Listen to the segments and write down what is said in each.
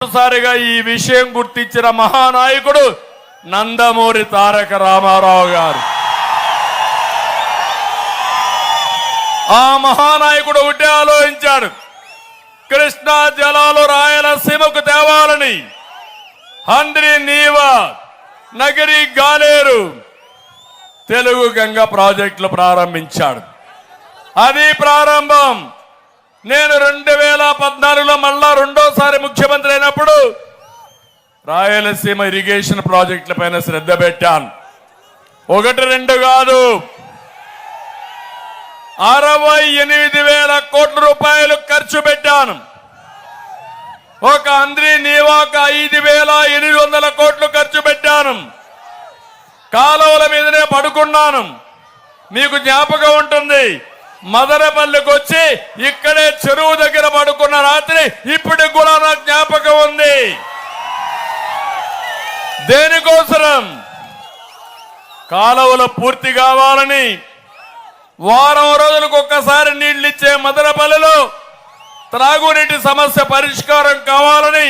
మొదటిసారిగా ఈ విషయం గుర్తించిన మహానాయకుడు నందమూరి తారక రామారావు గారు. ఆ మహానాయకుడు ఒకటే ఆలోచించాడు, కృష్ణా జలాలు రాయలసీమకు తేవాలని. హంద్రి నీవా, నగరి గాలేరు తెలుగు గంగ ప్రాజెక్టులు ప్రారంభించాడు. అది ప్రారంభం. నేను 2014లో మళ్ళా రెండోసారి ముఖ్యమంత్రి అయినప్పుడు రాయలసీమ ఇరిగేషన్ ప్రాజెక్టుల పైన శ్రద్ధ పెట్టాను. 1-2 కాదు, 68,000 కోట్ల రూపాయలు ఖర్చు పెట్టాను. ఒక హంద్రి నీవాక 5,800 కోట్లు ఖర్చు పెట్టాను. కాలువల మీదనే పడుకున్నాను. మీకు జ్ఞాపకం ఉంటుంది, మదనపల్లికి వచ్చి ఇక్కడే చెరువు దగ్గర పడుకున్న రాత్రి ఇప్పటికి కూడా నాకు జ్ఞాపకం ఉంది. దేనికోసం? కాలువలు పూర్తి కావాలని, వారం రోజులకు ఒక్కసారి నీళ్లు ఇచ్చే మదనపల్లిలో త్రాగునీటి సమస్య పరిష్కారం కావాలని,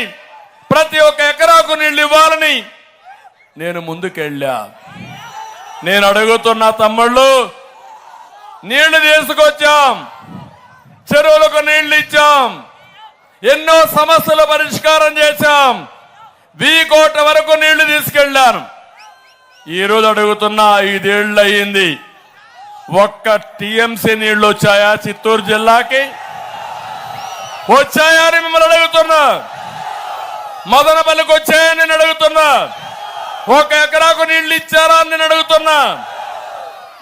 ప్రతి ఒక్క ఎకరాకు నీళ్లు ఇవ్వాలని నేను ముందుకెళ్ళా. నేను అడుగుతున్న తమ్ముళ్ళు, నీళ్లు తీసుకొచ్చాం, చెరువులకు నీళ్లు ఇచ్చాం, ఎన్నో సమస్యలు పరిష్కారం చేశాం, 1000 కోట్ల వరకు నీళ్లు తీసుకెళ్లాను. ఈరోజు అడుగుతున్నా, 5 ఏళ్ళు అయ్యింది, ఒక్క టీఎంసీ నీళ్లు వచ్చాయా చిత్తూరు జిల్లాకి? వచ్చాయా అని మిమ్మల్ని అడుగుతున్నా. మదనపల్లికి వచ్చాయని నేను అడుగుతున్నా. ఒక ఎకరాకు నీళ్లు ఇచ్చారా అని నేను అడుగుతున్నా.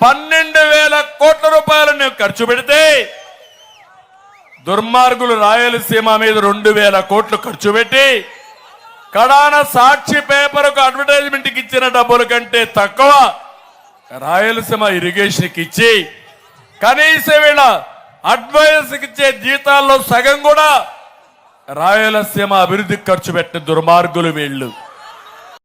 12,000 కోట్ల రూపాయలు నేను ఖర్చు పెడితే, దుర్మార్గులు రాయలసీమ మీద 2,000 కోట్లు ఖర్చు పెట్టి కడాన సాక్షి పేపర్కు అడ్వర్టైజ్మెంట్కి ఇచ్చిన డబ్బుల కంటే తక్కువ రాయలసీమ ఇరిగేషన్కి ఇచ్చి, కనీసం వీళ్ళ అడ్వైజర్కి ఇచ్చే జీతాల్లో సగం కూడా రాయలసీమ అభివృద్ధికి ఖర్చు పెట్టిన దుర్మార్గులు వీళ్ళు.